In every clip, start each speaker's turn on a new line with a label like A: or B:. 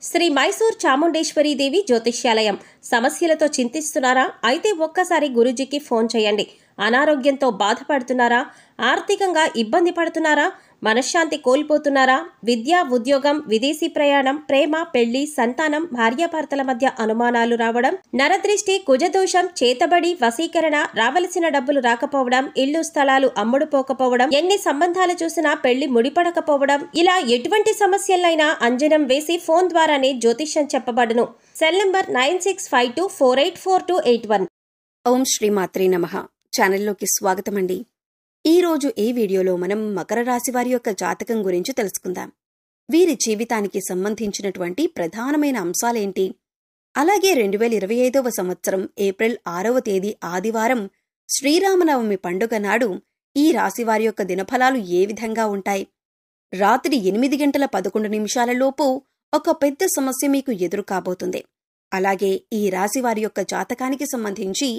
A: శ్రీ మైసూర్ చాముండేశ్వరీదేవి జ్యోతిష్యాలయం. సమస్యలతో చింతిస్తున్నారా? అయితే ఒక్కసారి గురూజీకి ఫోన్ చేయండి. అనారోగ్యంతో బాధపడుతున్నారా? ఆర్థికంగా ఇబ్బంది పడుతున్నారా? మనశ్శాంతి కోల్పోతున్నారా? విద్య, ఉద్యోగం, విదేశీ ప్రయాణం, ప్రేమ, పెళ్లి, సంతానం, భార్యాభర్తల మధ్య అనుమానాలు రావడం, నరదృష్టి, కుజదోషం, చేతబడి, వశీకరణ, రావలసిన డబ్బులు రాకపోవడం, ఇల్లు స్థలాలు అమ్ముడుపోకపోవడం, ఎన్ని సంబంధాలు చూసినా పెళ్లి ముడిపడకపోవడం, ఇలా ఎటువంటి సమస్యలైనా అంజనం వేసి ఫోన్ ద్వారానే జ్యోతిష్యం చెప్పబడును. Cell number 9652484281.
B: ఓం శ్రీ మాత్రే నమః. ఛానల్లోకి స్వాగతమండి. ఈరోజు ఈ వీడియోలో మనం మకర రాశి వారి యొక్క జాతకం గురించి తెలుసుకుందాం. వీరి జీవితానికి సంబంధించినటువంటి ప్రధానమైన అంశాలేంటి, అలాగే 2025వ సంవత్సరం ఏప్రిల్ 6వ తేదీ ఆదివారం శ్రీరామనవమి పండుగ నాడు ఈ రాశివారి యొక్క దినఫలాలు ఏ విధంగా ఉంటాయి, రాత్రి 8:11 లోపు ఒక పెద్ద సమస్య మీకు ఎదురు కాబోతుంది. అలాగే ఈ రాశివారి యొక్క జాతకానికి సంబంధించి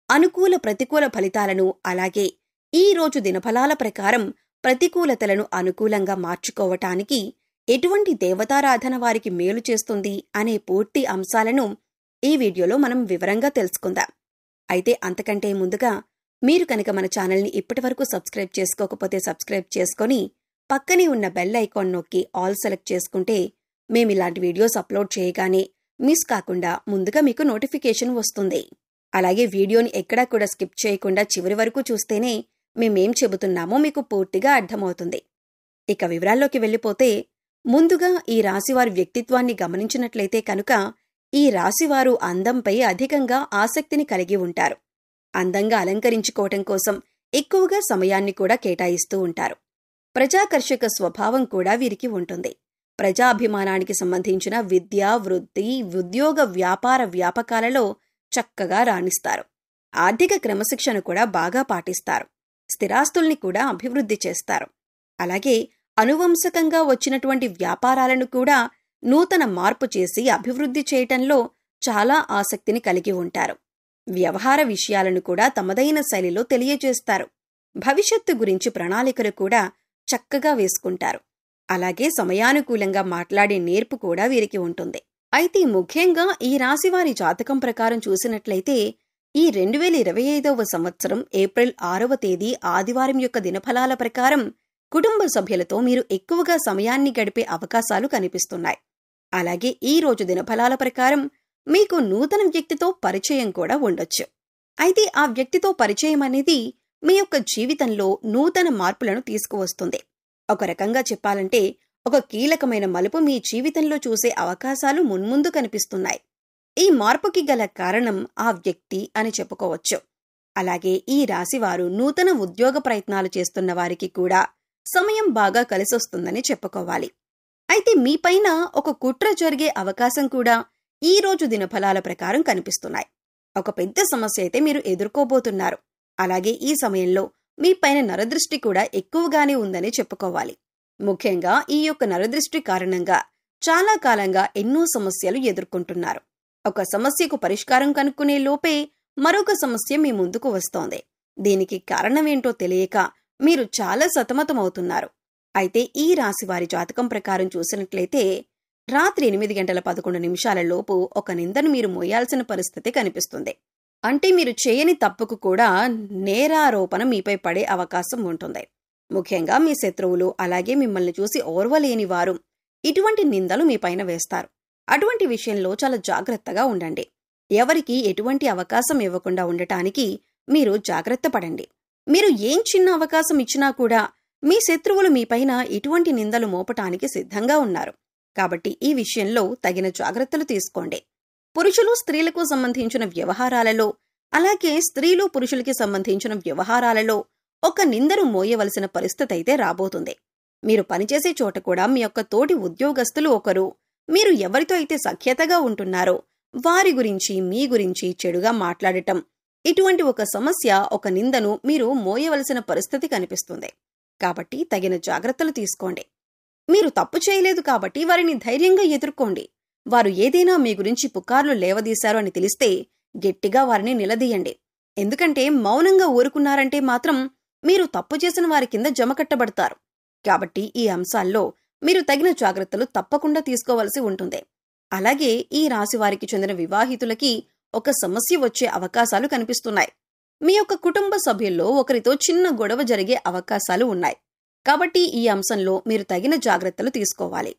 B: అనుకూల ప్రతికూల ఫలితాలను, అలాగే ఈ రోజు దినఫలాల ప్రకారం ప్రతికూలతలను అనుకూలంగా మార్చుకోవటానికి ఎటువంటి దేవతారాధన వారికి మేలు చేస్తుంది అనే పూర్తి అంశాలను ఈ వీడియోలో మనం వివరంగా తెలుసుకుందాం. అయితే అంతకంటే ముందుగా మీరు కనుక మన ఛానల్ని ఇప్పటివరకు సబ్స్క్రైబ్ చేసుకోకపోతే సబ్స్క్రైబ్ చేసుకొని పక్కనే ఉన్న బెల్ ఐకాన్ నొక్కి ఆల్ సెలెక్ట్ చేసుకుంటే మేమిలాంటి వీడియోస్ అప్లోడ్ చేయగానే మిస్ కాకుండా ముందుగా మీకు నోటిఫికేషన్ వస్తుంది. అలాగే వీడియోని ఎక్కడా కూడా స్కిప్ చేయకుండా చివరి వరకు చూస్తేనే మేమేం చెబుతున్నామో మీకు పూర్తిగా అర్థమవుతుంది. ఇక వివరాల్లోకి వెళ్ళిపోతే, ముందుగా ఈ రాశివారి వ్యక్తిత్వాన్ని గమనించినట్లయితే కనుక ఈ రాశివారు అందంపై అధికంగా ఆసక్తిని కలిగి ఉంటారు. అందంగా అలంకరించుకోవటం కోసం ఎక్కువగా సమయాన్ని కూడా కేటాయిస్తూ ఉంటారు. ప్రజాకర్షక స్వభావం కూడా వీరికి ఉంటుంది. ప్రజాభిమానానికి సంబంధించిన విద్య, వృత్తి, ఉద్యోగ, వ్యాపార వ్యాపకాలలో చక్కగా రాణిస్తారు. ఆర్థిక క్రమశిక్షణ కూడా బాగా పాటిస్తారు. స్థిరాస్తుల్ని కూడా అభివృద్ధి చేస్తారు. అలాగే అనువంశకంగా వచ్చినటువంటి వ్యాపారాలను కూడా నూతన మార్పు చేసి అభివృద్ధి చేయటంలో చాలా ఆసక్తిని కలిగి ఉంటారు. వ్యవహార విషయాలను కూడా తమదైన శైలిలో తెలియజేస్తారు. భవిష్యత్తు గురించి ప్రణాళికలు కూడా చక్కగా వేసుకుంటారు. అలాగే సమయానుకూలంగా మాట్లాడే నేర్పు కూడా వీరికి ఉంటుంది. అయితే ముఖ్యంగా ఈ రాశివారి జాతకం ప్రకారం చూసినట్లయితే ఈ 2025వ సంవత్సరం ఏప్రిల్ 6వ తేదీ ఆదివారం యొక్క దినఫలాల ప్రకారం కుటుంబ సభ్యులతో మీరు ఎక్కువగా సమయాన్ని గడిపే అవకాశాలు కనిపిస్తున్నాయి. అలాగే ఈ రోజు దినఫలాల ప్రకారం మీకు నూతన వ్యక్తితో పరిచయం కూడా ఉండొచ్చు. అయితే ఆ వ్యక్తితో పరిచయం అనేది మీ యొక్క జీవితంలో నూతన మార్పులను తీసుకువస్తుంది. ఒక రకంగా చెప్పాలంటే ఒక కీలకమైన మలుపు మీ జీవితంలో చూసే అవకాశాలు మున్ముందు కనిపిస్తున్నాయి. ఈ మార్పుకి గల కారణం ఆ వ్యక్తి అని చెప్పుకోవచ్చు. అలాగే ఈ రాశివారు నూతన ఉద్యోగ ప్రయత్నాలు చేస్తున్న వారికి కూడా సమయం బాగా కలిసొస్తుందని చెప్పుకోవాలి. అయితే మీపైన ఒక కుట్ర జరిగే అవకాశం కూడా ఈ రోజు దినఫలాల ప్రకారం కనిపిస్తున్నాయి. ఒక పెద్ద సమస్య అయితే మీరు ఎదుర్కోబోతున్నారు. అలాగే ఈ సమయంలో మీపైన నరదృష్టి కూడా ఎక్కువగానే ఉందని చెప్పుకోవాలి. ముఖ్యంగా ఈ యొక్క నరదృష్టి కారణంగా చాలా కాలంగా ఎన్నో సమస్యలు ఎదుర్కొంటున్నారు. ఒక సమస్యకు పరిష్కారం కనుక్కునే లోపే మరొక సమస్య మీ ముందుకు వస్తోంది. దీనికి కారణమేంటో తెలియక మీరు చాలా సతమతమవుతున్నారు. అయితే ఈ రాశివారి జాతకం ప్రకారం చూసినట్లయితే రాత్రి 8:11 లోపు ఒక నిందను మీరు మోయాల్సిన పరిస్థితి కనిపిస్తుంది. అంటే మీరు చేయని తప్పుకు కూడా నేరారోపణ మీపై పడే అవకాశం ఉంటుంది. ముఖ్యంగా మీ శత్రువులు, అలాగే మిమ్మల్ని చూసి ఓర్వలేని వారు ఇటువంటి నిందలు మీపైన వేస్తారు. అటువంటి విషయంలో చాలా జాగ్రత్తగా ఉండండి. ఎవరికి ఎటువంటి అవకాశం ఇవ్వకుండా ఉండటానికి మీరు జాగ్రత్త పడండి. మీరు ఏం చిన్న అవకాశం ఇచ్చినా కూడా మీ శత్రువులు మీపైన ఇటువంటి నిందలు మోపటానికి సిద్ధంగా ఉన్నారు. కాబట్టి ఈ విషయంలో తగిన జాగ్రత్తలు తీసుకోండి. పురుషులు స్త్రీలకు సంబంధించిన వ్యవహారాలలో, అలాగే స్త్రీలు పురుషులకి సంబంధించిన వ్యవహారాలలో ఒక నిందను మోయవలసిన పరిస్థితి అయితే రాబోతుంది. మీరు పనిచేసే చోట కూడా మీ యొక్క తోటి ఉద్యోగస్తులు ఒకరు మీరు ఎవరితో అయితే సఖ్యతగా ఉంటున్నారో వారి గురించి, మీ గురించి చెడుగా మాట్లాడటం, ఇటువంటి ఒక సమస్య, ఒక నిందను మీరు మోయవలసిన పరిస్థితి కనిపిస్తుంది. కాబట్టి తగిన జాగ్రత్తలు తీసుకోండి. మీరు తప్పు చేయలేదు కాబట్టి వారిని ధైర్యంగా ఎదుర్కోండి. వారు ఏదైనా మీ గురించి పుకార్లు లేవదీశారు అని తెలిస్తే గట్టిగా వారిని నిలదీయండి. ఎందుకంటే మౌనంగా ఊరుకున్నారంటే మాత్రం మీరు తప్పు చేసిన వారి కింద జమకట్టబడతారు. కాబట్టి ఈ అంశాల్లో మీరు తగిన జాగ్రత్తలు తప్పకుండా తీసుకోవలసి ఉంటుంది. అలాగే ఈ రాశి వారికి చెందిన వివాహితులకి ఒక సమస్య వచ్చే అవకాశాలు కనిపిస్తున్నాయి. మీ యొక్క కుటుంబ సభ్యుల్లో ఒకరితో చిన్న గొడవ జరిగే అవకాశాలు ఉన్నాయి. కాబట్టి ఈ అంశంలో మీరు తగిన జాగ్రత్తలు తీసుకోవాలి.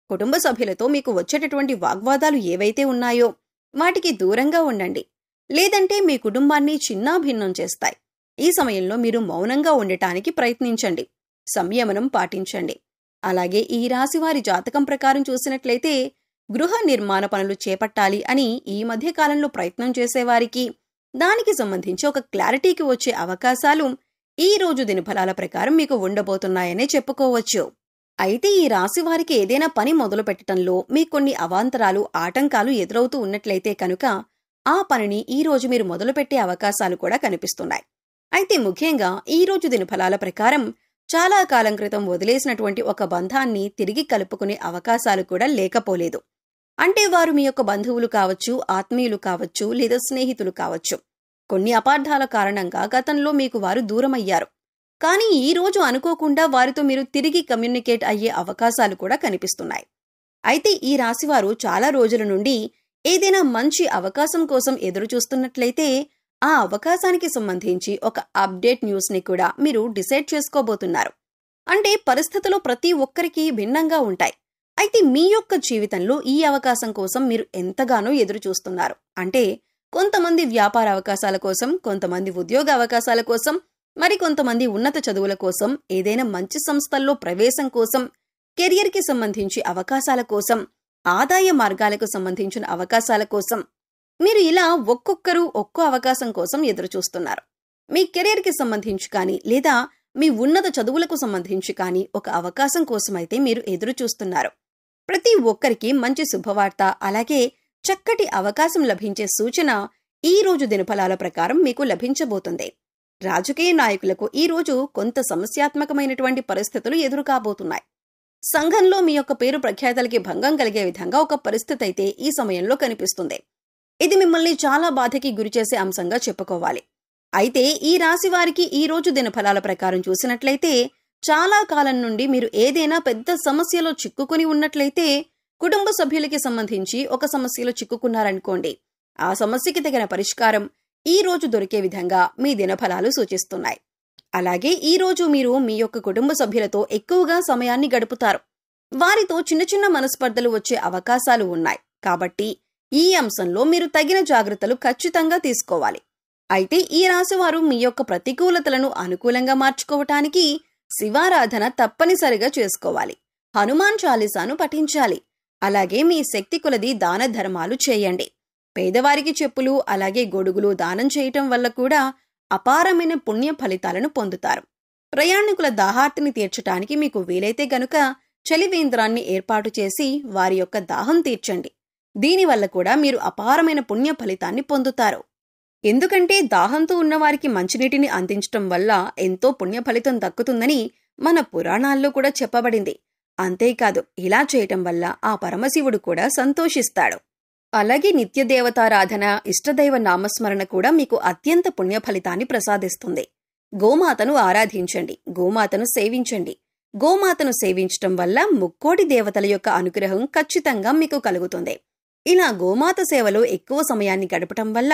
B: కుటుంబ సభ్యులతో మీకు వచ్చేటటువంటి వాగ్వాదాలు ఏవైతే ఉన్నాయో వాటికి దూరంగా ఉండండి. లేదంటే మీ కుటుంబాన్ని చిన్నాభిన్నం చేస్తాయి. ఈ సమయంలో మీరు మౌనంగా ఉండటానికి ప్రయత్నించండి. సంయమనం పాటించండి. అలాగే ఈ రాశి వారి జాతకం ప్రకారం చూసినట్లయితే గృహ నిర్మాణ పనులు చేపట్టాలి అని ఈ మధ్య కాలంలో ప్రయత్నం చేసేవారికి దానికి సంబంధించి ఒక క్లారిటీకి వచ్చే అవకాశాలు ఈ రోజు దినఫలాల ప్రకారం మీకు ఉండబోతున్నాయనే చెప్పుకోవచ్చు. అయితే ఈ రాశి వారికి ఏదైనా పని మొదలు పెట్టడంలో మీకు కొన్ని అవాంతరాలు, ఆటంకాలు ఎదురవుతూ ఉన్నట్లయితే కనుక ఆ పనిని ఈ రోజు మీరు మొదలుపెట్టే అవకాశాలు కూడా కనిపిస్తున్నాయి. అయితే ముఖ్యంగా ఈ రోజు దినఫలాల ప్రకారం చాలా కాలం క్రితం వదిలేసినటువంటి ఒక బంధాన్ని తిరిగి కలుపుకునే అవకాశాలు కూడా లేకపోలేదు. అంటే వారు మీ యొక్క బంధువులు కావచ్చు, ఆత్మీయులు కావచ్చు, లేదా స్నేహితులు కావచ్చు. కొన్ని అపార్థాల కారణంగా గతంలో మీకు వారు దూరమయ్యారు. కానీ ఈ రోజు అనుకోకుండా వారితో మీరు తిరిగి కమ్యూనికేట్ అయ్యే అవకాశాలు కూడా కనిపిస్తున్నాయి. అయితే ఈ రాశివారు చాలా రోజుల నుండి ఏదైనా మంచి అవకాశం కోసం ఎదురుచూస్తున్నట్లయితే ఆ అవకాశానికి సంబంధించి ఒక అప్డేట్ న్యూస్ ని కూడా మీరు డిసైడ్ చేసుకోబోతున్నారు. అంటే పరిస్థితులు ప్రతి ఒక్కరికి భిన్నంగా ఉంటాయి. అయితే మీ యొక్క జీవితంలో ఈ అవకాశం కోసం మీరు ఎంతగానో ఎదురు చూస్తున్నారు. అంటే కొంతమంది వ్యాపార అవకాశాల కోసం, కొంతమంది ఉద్యోగ అవకాశాల కోసం, మరికొంతమంది ఉన్నత చదువుల కోసం, ఏదైనా మంచి సంస్థల్లో ప్రవేశం కోసం, కెరియర్కి సంబంధించి అవకాశాల కోసం, ఆదాయ మార్గాలకు సంబంధించిన అవకాశాల కోసం, మీరు ఇలా ఒక్కొక్కరు ఒక్కో అవకాశం కోసం ఎదురుచూస్తున్నారు. మీ కెరియర్కి సంబంధించి కానీ లేదా మీ ఉన్నత చదువులకు సంబంధించి కానీ ఒక అవకాశం కోసమైతే మీరు ఎదురుచూస్తున్నారు. ప్రతి ఒక్కరికి మంచి శుభవార్త, అలాగే చక్కటి అవకాశం లభించే సూచన ఈ రోజు దినఫలాల ప్రకారం మీకు లభించబోతుంది. రాజకీయ నాయకులకు ఈ రోజు కొంత సమస్యాత్మకమైనటువంటి పరిస్థితులు ఎదురుకాబోతున్నాయి. సంఘంలో మీ యొక్క పేరు ప్రఖ్యాతలకి భంగం కలిగే విధంగా ఒక పరిస్థితి అయితే ఈ సమయంలో కనిపిస్తుంది. ఇది మిమ్మల్ని చాలా బాధకి గురిచేసే అంశంగా చెప్పుకోవాలి. అయితే ఈ రాశి వారికి ఈ రోజు దినఫలాల ప్రకారం చూసినట్లయితే చాలా కాలం నుండి మీరు ఏదైనా పెద్ద సమస్యలో చిక్కుకుని ఉన్నట్లయితే, కుటుంబ సభ్యులకి సంబంధించి ఒక సమస్యలో చిక్కుకున్నారనుకోండి, ఆ సమస్యకి తగిన పరిష్కారం ఈ రోజు దొరికే విధంగా మీ దినఫలాలు సూచిస్తున్నాయి. అలాగే ఈ రోజు మీరు మీ యొక్క కుటుంబ సభ్యులతో ఎక్కువగా సమయాన్ని గడుపుతారు. వారితో చిన్న చిన్న మనస్పర్ధలు వచ్చే అవకాశాలు ఉన్నాయి. కాబట్టి ఈ అంశంలో మీరు తగిన జాగ్రత్తలు ఖచ్చితంగా తీసుకోవాలి. అయితే ఈ రాశివారు మీ యొక్క ప్రతికూలతలను అనుకూలంగా మార్చుకోవటానికి శివారాధన తప్పనిసరిగా చేసుకోవాలి. హనుమాన్ చాలీసాను పఠించాలి. అలాగే మీ శక్తి కొలది దాన ధర్మాలు చేయండి. పేదవారికి చెప్పులు, అలాగే గొడుగులు దానం చేయటం వల్ల కూడా అపారమైన పుణ్య ఫలితాలను పొందుతారు. ప్రయాణికుల దాహార్తిని తీర్చటానికి మీకు వీలైతే గనుక చలివేంద్రాన్ని ఏర్పాటు చేసి వారి యొక్క దాహం తీర్చండి. దీనివల్ల కూడా మీరు అపారమైన పుణ్య ఫలితాన్ని పొందుతారు. ఎందుకంటే దాహంతో ఉన్నవారికి మంచినీటిని అందించటం వల్ల ఎంతో పుణ్య ఫలితం దక్కుతుందని మన పురాణాల్లో కూడా చెప్పబడింది. అంతేకాదు, ఇలా చేయటం వల్ల ఆ పరమశివుడు కూడా సంతోషిస్తాడు. అలాగే నిత్య దేవతారాధన, ఇష్టదైవ నామస్మరణ కూడా మీకు అత్యంత పుణ్య ఫలితాన్ని ప్రసాదిస్తుంది. గోమాతను ఆరాధించండి, గోమాతను సేవించండి. గోమాతను సేవించటం వల్ల ముక్కోటి దేవతల యొక్క అనుగ్రహం ఖచ్చితంగా మీకు కలుగుతుంది. ఇలా గోమాత సేవలో ఎక్కువ సమయాన్ని గడపటం వల్ల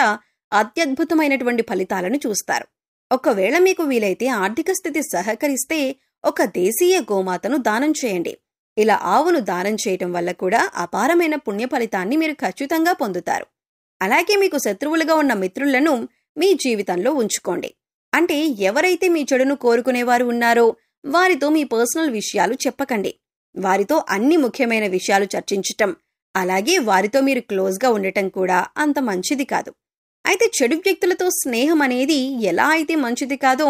B: అత్యద్భుతమైనటువంటి ఫలితాలను చూస్తారు. ఒకవేళ మీకు వీలైతే ఆర్థిక స్థితి సహకరిస్తే ఒక దేశీయ గోమాతను దానం చేయండి. ఇలా ఆవును దానం చేయటం వల్ల కూడా అపారమైన పుణ్య ఫలితాన్ని మీరు ఖచ్చితంగా పొందుతారు. అలాగే మీకు శత్రువులుగా ఉన్న మిత్రులను మీ జీవితంలో ఉంచుకోండి. అంటే ఎవరైతే మీ చెడును కోరుకునేవారు ఉన్నారో వారితో మీ పర్సనల్ విషయాలు చెప్పకండి. వారితో అన్ని ముఖ్యమైన విషయాలు చర్చించటం, అలాగే వారితో మీరు క్లోజ్గా ఉండటం కూడా అంత మంచిది కాదు. అయితే చెడు వ్యక్తులతో స్నేహం అనేది ఎలా అయితే మంచిది కాదో,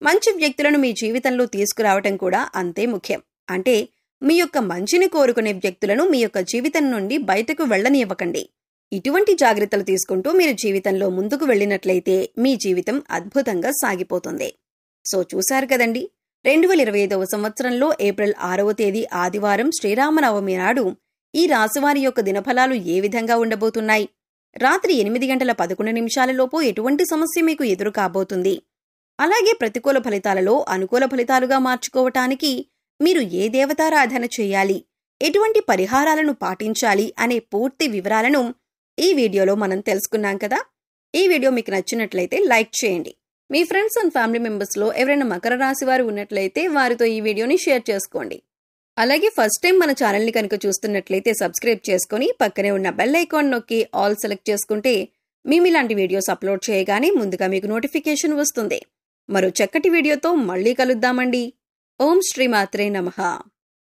B: మంచి వ్యక్తులను మీ జీవితంలో తీసుకురావటం కూడా అంతే ముఖ్యం. అంటే మీ యొక్క మంచిని కోరుకునే వ్యక్తులను మీ యొక్క జీవితం నుండి బయటకు వెళ్లనివ్వకండి. ఇటువంటి జాగ్రత్తలు తీసుకుంటూ మీరు జీవితంలో ముందుకు వెళ్ళినట్లయితే మీ జీవితం అద్భుతంగా సాగిపోతుంది. సో చూశారు కదండి, 2025వ సంవత్సరంలో ఏప్రిల్ 6వ తేదీ ఆదివారం శ్రీరామనవమి నాడు ఈ రాశివారి యొక్క దినఫలాలు ఏ విధంగా ఉండబోతున్నాయి, రాత్రి 8:11 ఎటువంటి సమస్య మీకు ఎదురు కాబోతుంది, అలాగే ప్రతికూల ఫలితాలలో అనుకూల ఫలితాలుగా మార్చుకోవటానికి మీరు ఏ దేవతారాధన చేయాలి, ఎటువంటి పరిహారాలను పాటించాలి అనే పూర్తి వివరాలను ఈ వీడియోలో మనం తెలుసుకున్నాం కదా. ఈ వీడియో మీకు నచ్చినట్లయితే లైక్ చేయండి. మీ ఫ్రెండ్స్ అండ్ ఫ్యామిలీ మెంబర్స్లో ఎవరైనా మకర రాశి వారు ఉన్నట్లయితే వారితో ఈ వీడియోని షేర్ చేసుకోండి. అలాగే ఫస్ట్ టైం మన ఛానల్ని కనుక చూస్తున్నట్లయితే సబ్స్క్రైబ్ చేసుకుని పక్కనే ఉన్న బెల్ ఐకాన్ నొక్కి ఆల్ సెలెక్ట్ చేసుకుంటే మేము ఇలాంటి వీడియోస్ అప్లోడ్ చేయగానే ముందుగా మీకు నోటిఫికేషన్ వస్తుంది. మరో చక్కటి వీడియోతో మళ్ళీ కలుద్దామండి. ఓం శ్రీ మాత్రే నమః.